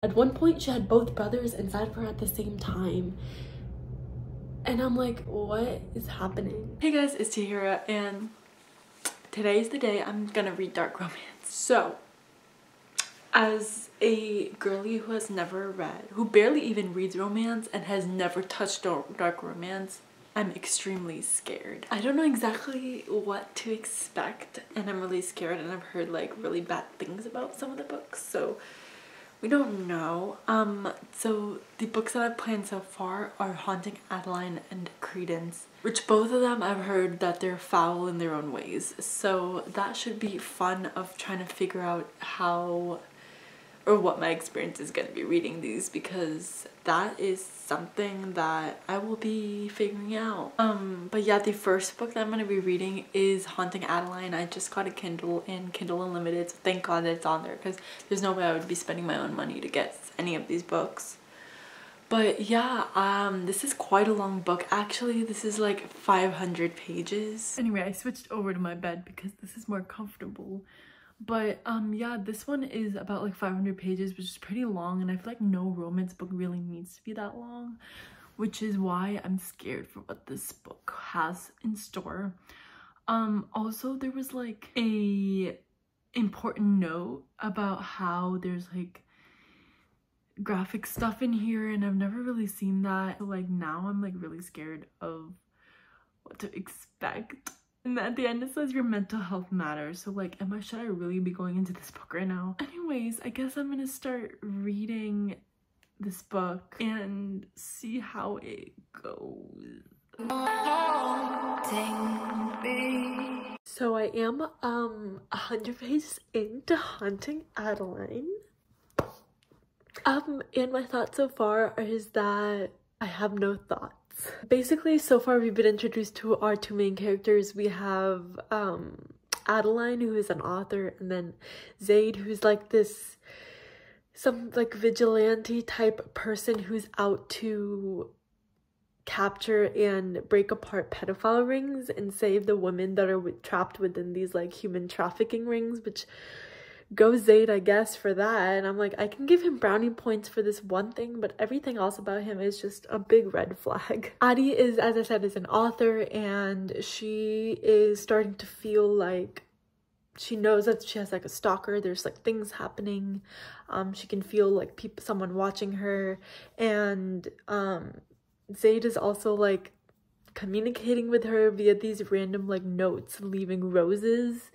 At one point, she had both brothers inside of her at the same time. And I'm like, what is happening? Hey guys, it's Tahira, and today's the day I'm gonna read dark romance. So, as a girly who has never read, who barely even reads romance and has never touched dark romance, I'm extremely scared. I don't know exactly what to expect, and I'm really scared, and I've heard like really bad things about some of the books, so we don't know. So the books that I've planned so far are Haunting Adeline and Credence, which both of them I've heard that they're foul in their own ways. So that should be fun of trying to figure out how or what my experience is going to be reading these, because that is something that I will be figuring out. But yeah, the first book that I'm going to be reading is Haunting Adeline. I just got a Kindle and Kindle Unlimited, so thank God that it's on there, because there's no way I would be spending my own money to get any of these books. But yeah, this is quite a long book. Actually, this is like 500 pages. Anyway, I switched over to my bed because this is more comfortable. But yeah, this one is about like 500 pages, which is pretty long, and I feel like no romance book really needs to be that long, which is why I'm scared for what this book has in store. Also, there was like a important note about how there's like graphic stuff in here, and I've never really seen that. So like now I'm like really scared of what to expect. And at the end it says your mental health matters. So like, should I really be going into this book right now? Anyways, I guess I'm gonna start reading this book and see how it goes. So I am 100 pages into Haunting Adeline. And my thoughts so far is that I have no thoughts. Basically, so far we've been introduced to our two main characters. We have Adeline, who is an author, and then Zaid, who's like some like vigilante type person who's out to capture and break apart pedophile rings and save the women that are trapped within these like human trafficking rings, which go Zaid, I guess, for that. And I'm like, I can give him brownie points for this one thing, but everything else about him is just a big red flag. Addie is, as I said, is an author, and she is starting to feel like she knows that she has like a stalker. There's like things happening. She can feel like someone watching her, and Zaid is also like communicating with her via these random like notes, leaving roses,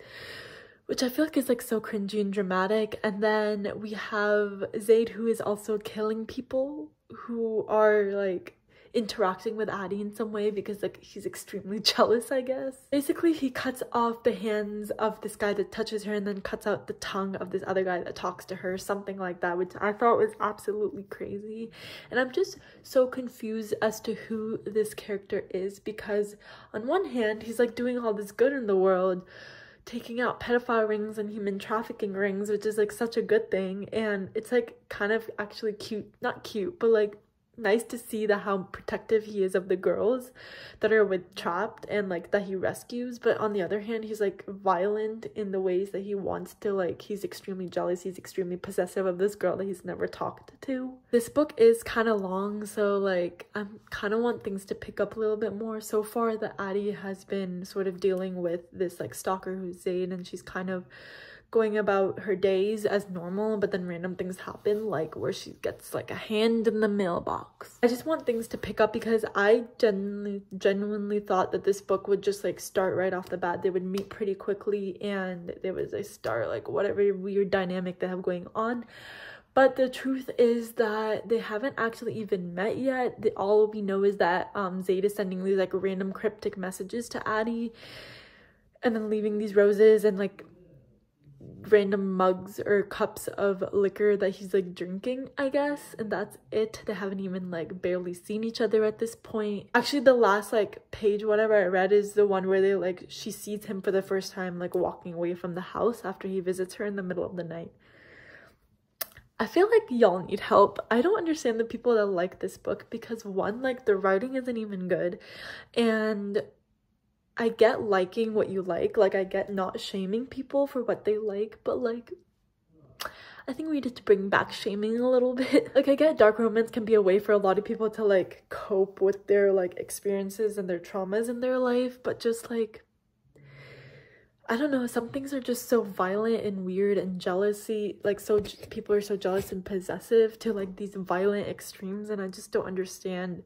which I feel like is like so cringy and dramatic. And then we have Zaid, who is also killing people who are like interacting with Addie in some way, because like he's extremely jealous, I guess. Basically, he cuts off the hands of this guy that touches her and then cuts out the tongue of this other guy that talks to her, something like that, which I thought was absolutely crazy. And I'm just so confused as to who this character is, because on one hand, he's like doing all this good in the world, taking out pedophile rings and human trafficking rings, which is like such a good thing, and it's like kind of actually cute, not cute, but like nice to see how protective he is of the girls that are trapped and like that he rescues. But on the other hand, he's like violent in the ways that he wants to, like he's extremely jealous, he's extremely possessive of this girl that he's never talked to. This book is kind of long, so like I kind of want things to pick up a little bit more. So far, the Addie has been sort of dealing with this like stalker who's Zaid, and she's kind of going about her days as normal, but then random things happen, like where she gets like a hand in the mailbox. I just want things to pick up, because I genuinely thought that this book would just like start right off the bat. They would meet pretty quickly and they would like start like whatever weird dynamic they have going on. But the truth is that they haven't actually even met yet. All we know is that Zaid is sending these like random cryptic messages to Addie, and then leaving these roses and like random mugs or cups of liquor that he's like drinking, I guess, and that's it. They haven't even like barely seen each other at this point. Actually, the last like page whatever I read is the one where they like she sees him for the first time like walking away from the house after he visits her in the middle of the night. I feel like y'all need help. I don't understand the people that like this book, because one, like the writing isn't even good, and I get liking what you like I get not shaming people for what they like, but like I think we need to bring back shaming a little bit. Like, I get dark romance can be a way for a lot of people to like cope with their like experiences and their traumas in their life, but just like, I don't know, some things are just so violent and weird, and jealousy, like, so people are so jealous and possessive to like these violent extremes, and I just don't understand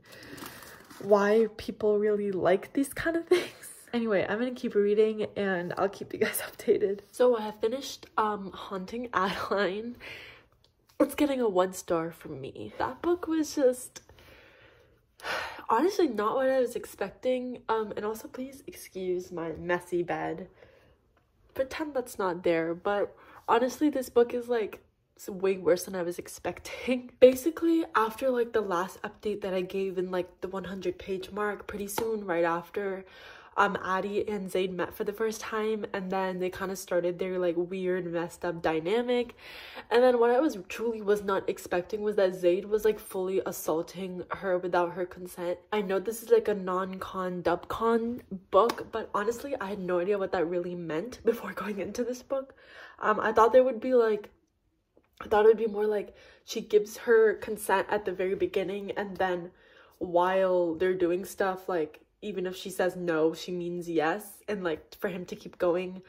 why people really like these kind of things. Anyway, I'm gonna keep reading and I'll keep you guys updated. So I have finished Haunting Adeline. It's getting a 1 star from me. That book was just honestly not what I was expecting. And also please excuse my messy bed. Pretend that's not there, but honestly this book is like way worse than I was expecting. Basically, after like the last update that I gave in like the 100-page mark, pretty soon right after Addie and Zayd met for the first time, and then they kind of started their like weird messed up dynamic. And then what I was not expecting was that Zayd was like fully assaulting her without her consent. I know this is like a non-con dub-con book, but honestly I had no idea what that really meant before going into this book. I thought it would be more like she gives her consent at the very beginning, and then while they're doing stuff, like even if she says no, she means yes, and like for him to keep going.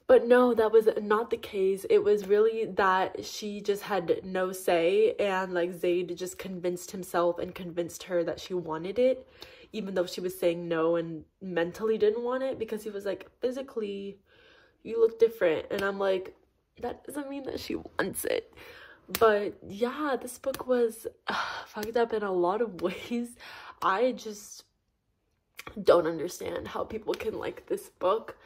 But no, that was not the case. It was really that she just had no say, and like Zayd just convinced himself and convinced her that she wanted it, even though she was saying no and mentally didn't want it, because he was like, physically you look different, and I'm like, that doesn't mean that she wants it. But yeah, this book was fucked up in a lot of ways. I just don't understand how people can like this book.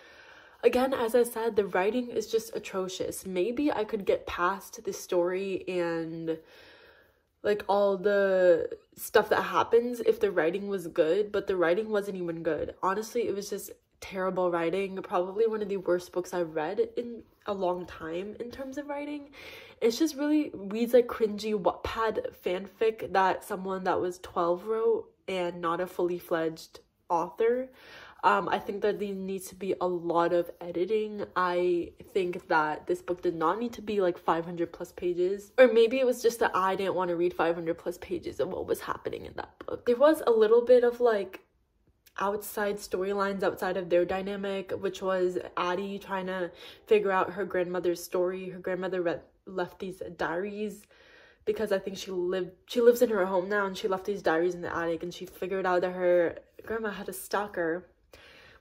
Again, as I said, the writing is just atrocious. Maybe I could get past the story and like all the stuff that happens if the writing was good, but the writing wasn't even good. Honestly, it was just terrible writing. Probably one of the worst books I've read in a long time in terms of writing. It's just really reads like cringy Wattpad fanfic that someone that was 12 wrote, and not a fully fledged author. I think that there needs to be a lot of editing. I think that this book did not need to be like 500 plus pages, or maybe it was just that I didn't want to read 500 plus pages of what was happening in that book. There was a little bit of like outside storylines outside of their dynamic, which was Addie trying to figure out her grandmother's story. Her grandmother left these diaries, because I think she lives in her home now, and she left these diaries in the attic, and she figured out that her grandma had a stalker,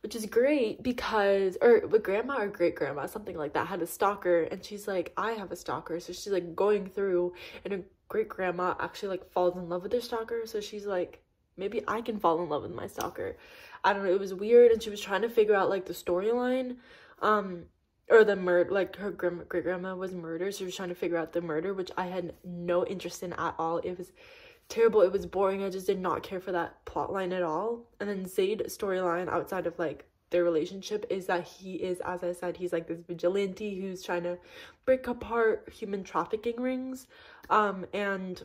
which is great because, or grandma or great grandma, something like that, had a stalker, and she's like, I have a stalker. So she's like going through, and her great grandma actually like falls in love with her stalker, so she's like, maybe I can fall in love with my stalker. I don't know, it was weird. And she was trying to figure out like the storyline, or the murder, like her great grandma was murdered, so she was trying to figure out the murder, which I had no interest in at all. It was terrible, it was boring. I just did not care for that plot line at all. And then Zayd's storyline outside of like their relationship is that he is, as I said, he's like this vigilante who's trying to break apart human trafficking rings, and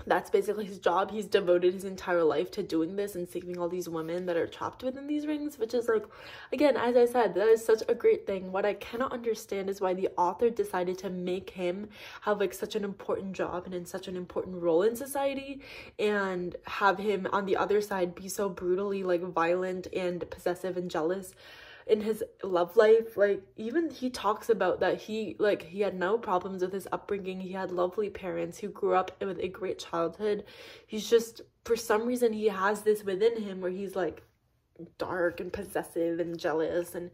that's basically his job. He's devoted his entire life to doing this and saving all these women that are trapped within these rings, which is like, again, as I said, that is such a great thing. What I cannot understand is why the author decided to make him have like such an important job and in such an important role in society, and have him on the other side be so brutally like violent and possessive and jealous in his love life. Like, even he talks about that he had no problems with his upbringing. He had lovely parents who grew up with a great childhood. He's just, for some reason, he has this within him where he's like dark and possessive and jealous, and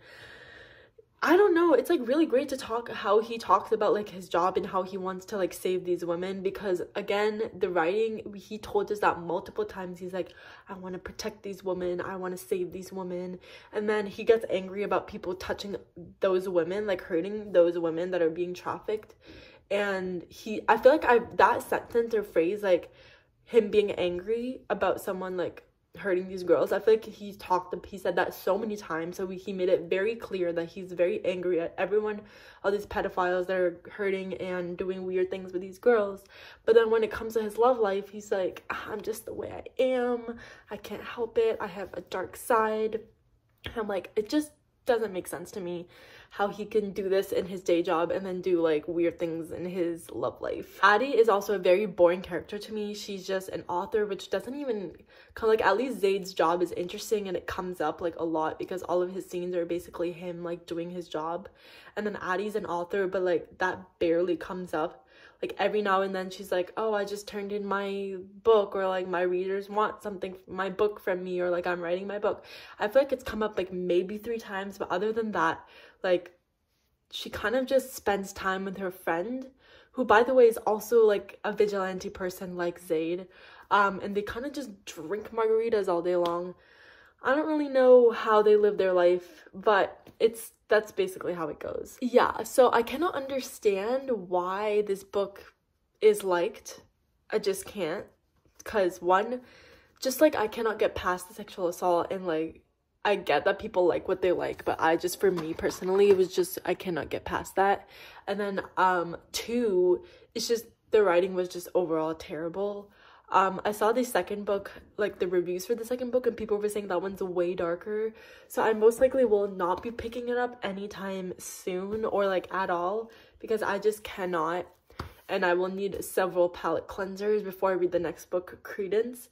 I don't know, it's like really great to talk how he talks about like his job and how he wants to like save these women, because again, the writing, he told us that multiple times. He's like, I want to protect these women, I want to save these women, and then he gets angry about people touching those women, like hurting those women that are being trafficked. And I feel like that sentence or phrase, like him being angry about someone like hurting these girls, I feel like he said that so many times. So he made it very clear that he's very angry at everyone, all these pedophiles that are hurting and doing weird things with these girls. But then when it comes to his love life, he's like, I'm just the way I am, I can't help it, I have a dark side. And I'm like, it just doesn't make sense to me how he can do this in his day job and then do like weird things in his love life. Addie is also a very boring character to me. She's just an author, which doesn't even kind of like, at least Zaid's job is interesting and it comes up like a lot because all of his scenes are basically him like doing his job. And then Addie's an author, but like that barely comes up. Like every now and then she's like, oh, I just turned in my book, or like my readers want something, my book from me, or like I'm writing my book. I feel like it's come up like maybe 3 times, but other than that, like she kind of just spends time with her friend, who by the way is also like a vigilante person like Zaid. And they kind of just drink margaritas all day long. I don't really know how they live their life, but that's basically how it goes. Yeah, so I cannot understand why this book is liked. I just can't. Because one, just like I cannot get past the sexual assault, and like I get that people like what they like, but for me personally, it was just, I cannot get past that. And then 2, it's just the writing was just overall terrible. I saw the second book, like the reviews for the second book, and people were saying that one's way darker. So I most likely will not be picking it up anytime soon, or like at all, because I just cannot. And I will need several palate cleansers before I read the next book, Credence.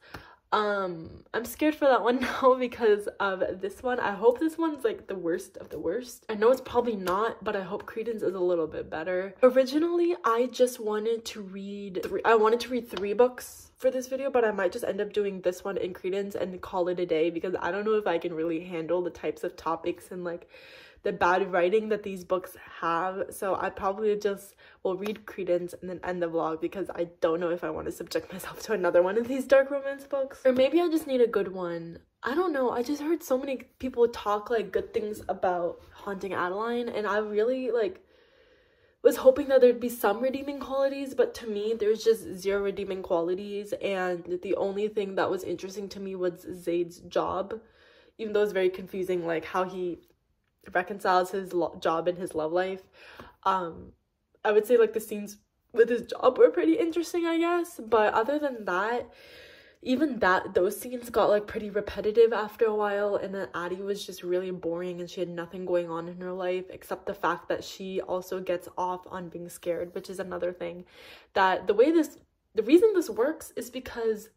I'm scared for that one now because of this one. I hope this one's like the worst of the worst. I know it's probably not, but I hope Credence is a little bit better. Originally, I just wanted to read 3 books for this video, but I might just end up doing this one in Credence and call it a day, because I don't know if I can really handle the types of topics and like the bad writing that these books have. So I probably just will read Credence and then end the vlog, because I don't know if I want to subject myself to another one of these dark romance books. Or maybe I just need a good one. I don't know. I just heard so many people talk like good things about Haunting Adeline, and I really like was hoping that there'd be some redeeming qualities, but to me there's just 0 redeeming qualities. And the only thing that was interesting to me was Zaid's job, even though it's very confusing like how he reconciles his job and his love life. I would say like the scenes with his job were pretty interesting, I guess, but other than that, even those scenes got like pretty repetitive after a while. And then Addie was just really boring, and she had nothing going on in her life except the fact that she also gets off on being scared, which is another thing that the reason this works is because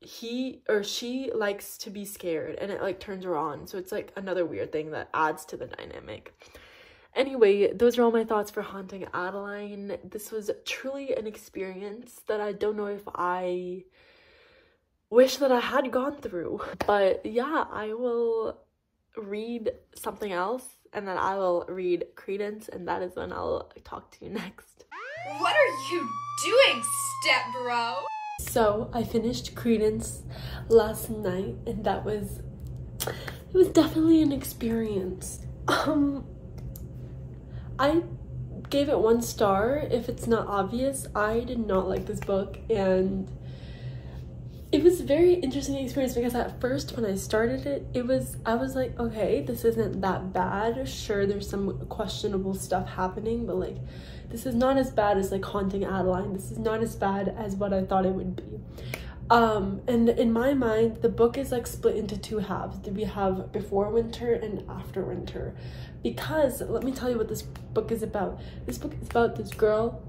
he or she likes to be scared, and it like turns her on. So it's like another weird thing that adds to the dynamic. Anyway, those are all my thoughts for Haunting Adeline. This was truly an experience that I don't know if I wish that I had gone through. But yeah, I will read something else, and then I will read Credence, and that is when I'll talk to you next. What are you doing, step bro? So I finished Credence last night, and it was definitely an experience. I gave it 1 star. If it's not obvious, I did not like this book, and it was a very interesting experience because at first when I started it, I was like, okay, this isn't that bad. Sure, there's some questionable stuff happening, but like this is not as bad as like Haunting Adeline. This is not as bad as what I thought it would be. And in my mind, the book is like split into 2 halves. We have before winter and after winter, because let me tell you what this book is about. This book is about this girl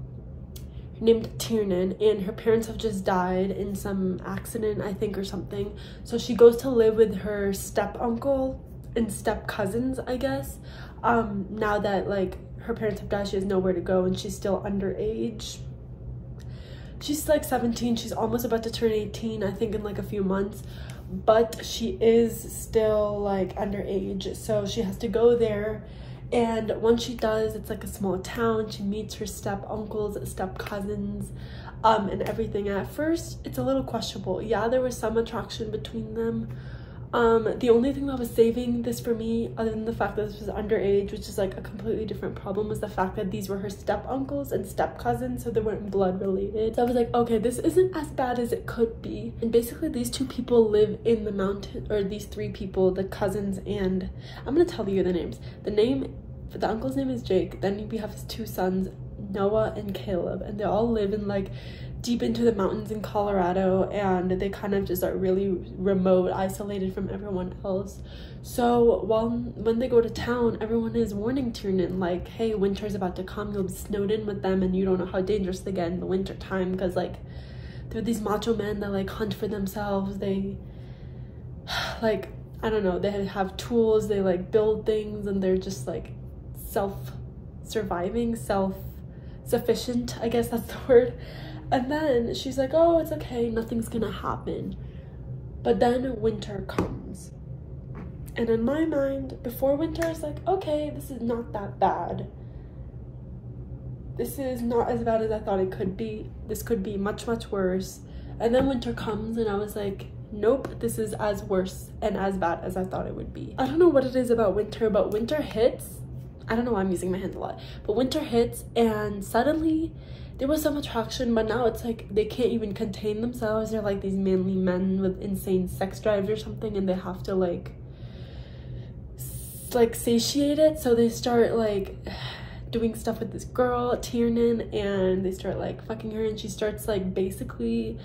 named Tiernan, and her parents have just died in some accident, I think, or something. So she goes to live with her step uncle and step cousins, I guess. Now that like her parents have died, she has nowhere to go, and she's still underage. She's like 17. She's almost about to turn 18, I think, in like a few months, but she is still like underage. So she has to go there, and once she does, it's like a small town. She meets her step uncles, step cousins, and everything. At first, it's a little questionable. Yeah, there was some attraction between them. The only thing that was saving this for me, other than the fact that this was underage, which is like a completely different problem, was the fact that these were her step uncles and step cousins, so they weren't blood related. So I was like, okay, this isn't as bad as it could be. And basically these 2 people live in the mountain, or these 3 people, the cousins, and I'm gonna tell you the names. The uncle's name is Jake. Then we have his 2 sons, Noah and Caleb, and they all live in like deep into the mountains in Colorado, and they kind of just are really remote, isolated from everyone else. So when they go to town, everyone is warning Tiernan like, hey, winter's about to come, you'll be snowed in with them and you don't know how dangerous they get in the winter time, because like they're these macho men that like hunt for themselves. They like, I don't know, they have tools, they like build things, and they're just like self-surviving, self-sufficient, I guess that's the word. And then she's like, oh, it's okay, nothing's gonna happen. But then winter comes. And in my mind, before winter, it's like, okay, this is not that bad. This is not as bad as I thought it could be. This could be much, much worse. And then winter comes, and I was like, nope, this is as worse and as bad as I thought it would be. I don't know what it is about winter, but winter hits. I don't know why I'm using my hands a lot. But winter hits, and suddenly there was some attraction, but now it's like they can't even contain themselves. They're like these manly men with insane sex drives or something, and they have to like satiate it. So they start like doing stuff with this girl Tiernan, and they start like fucking her, and she starts like basically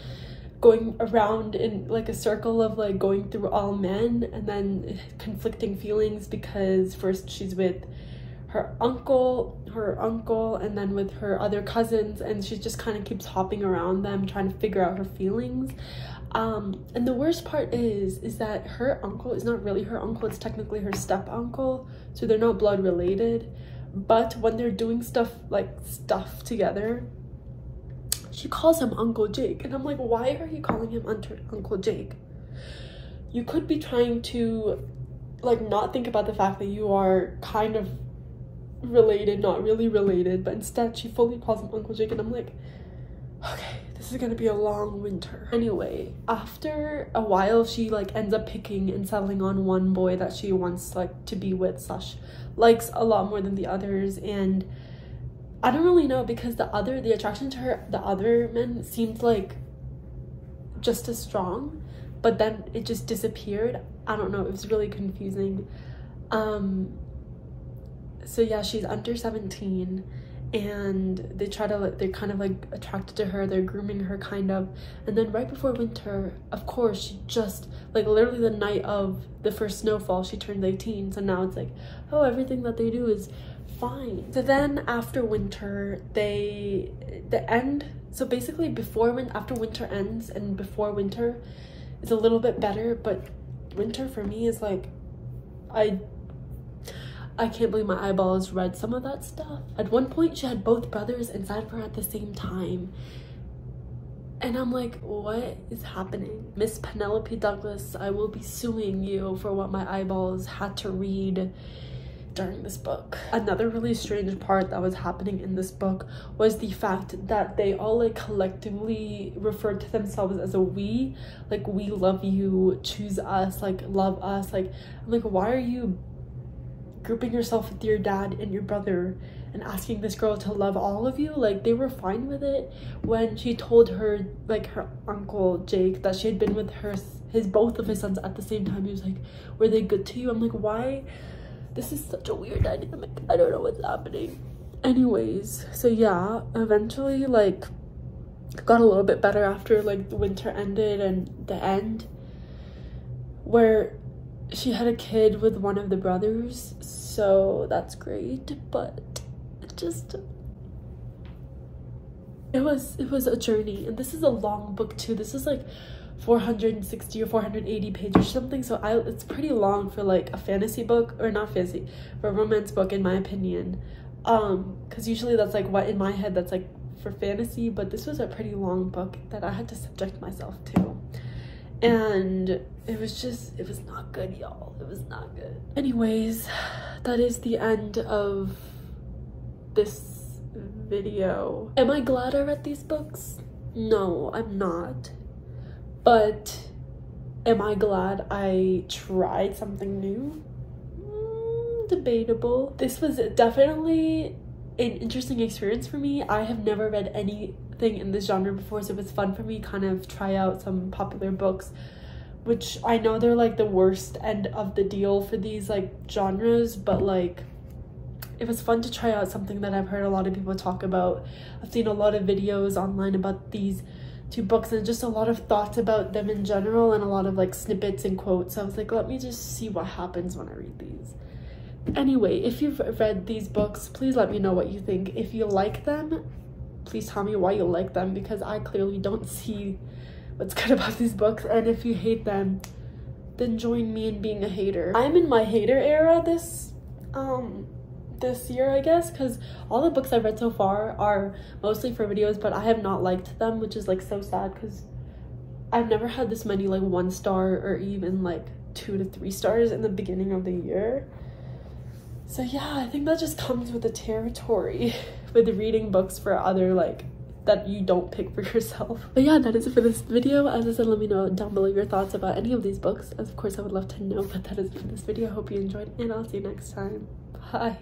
going around in like a circle of like going through all men, and then conflicting feelings, because first she's with her uncle, and then with her other cousins, and she just kind of keeps hopping around them trying to figure out her feelings. And the worst part is that her uncle is not really her uncle, it's technically her step uncle, so they're not blood related. But when they're doing stuff together, she calls him Uncle Jake, and I'm like, why are you calling him Uncle Jake? You could be trying to like not think about the fact that you are kind of related, not really related, but instead she fully calls him Uncle Jake, and I'm like, okay, this is gonna be a long winter. Anyway, after a while, she like ends up picking and settling on one boy that she wants like to be with / likes a lot more than the others. And I don't really know, because the attraction to her, the other men seemed like just as strong, but then it just disappeared. I don't know, it was really confusing. So yeah, she's under 17, and they're kind of like attracted to her, they're grooming her kind of. And then right before winter, of course, she just like literally the night of the first snowfall, she turned 18. So now it's like, oh, everything that they do is fine. So then after winter, so basically after winter ends and before winter is a little bit better, but winter for me is like, I can't believe my eyeballs read some of that stuff. At one point, she had both brothers inside of her at the same time. And I'm like, what is happening? Miss Penelope Douglas, I will be suing you for what my eyeballs had to read during this book. Another really strange part that was happening in this book was the fact that they all like collectively referred to themselves as a we. Like, we love you, choose us, like love us. Like, I'm like, why are you grouping yourself with your dad and your brother and asking this girl to love all of you? Like, they were fine with it when she told her, like, her Uncle Jake, that she had been with both of his sons at the same time. He was like, were they good to you? I'm like, why? This is such a weird dynamic. I don't know what's happening. Anyways, so yeah, eventually like got a little bit better after like the winter ended and the end, where she had a kid with one of the brothers, so that's great. But it was a journey, and this is a long book too. This is like 460 or 480 pages or something, so it's pretty long for like a fantasy book, or not fantasy, for a romance book in my opinion, because usually that's like what in my head that's like for fantasy, but this was a pretty long book that I had to subject myself to. And it was not good, y'all. It was not good. Anyways, that is the end of this video. Am I glad I read these books? No, I'm not. But am I glad I tried something new? Debatable. This was definitely an interesting experience for me. I have never read anything in this genre before, so it was fun for me to kind of try out some popular books, which I know they're like the worst end of the deal for these like genres, but like it was fun to try out something that I've heard a lot of people talk about. I've seen a lot of videos online about these two books and just a lot of thoughts about them in general and a lot of like snippets and quotes. So I was like, let me just see what happens when I read these. Anyway, if you've read these books, please let me know what you think. If you like them, please tell me why you like them, because I clearly don't see what's good about these books. And if you hate them, then join me in being a hater. I'm in my hater era this year, I guess, because all the books I've read so far are mostly for videos, but I have not liked them, which is like so sad because I've never had this many like 1 star or even like 2 to 3 stars in the beginning of the year. So yeah, I think that just comes with the territory with reading books for other like that you don't pick for yourself. But yeah, that is it for this video. As I said, let me know down below your thoughts about any of these books, as of course I would love to know. But that is it for this video. I hope you enjoyed, and I'll see you next time. Bye.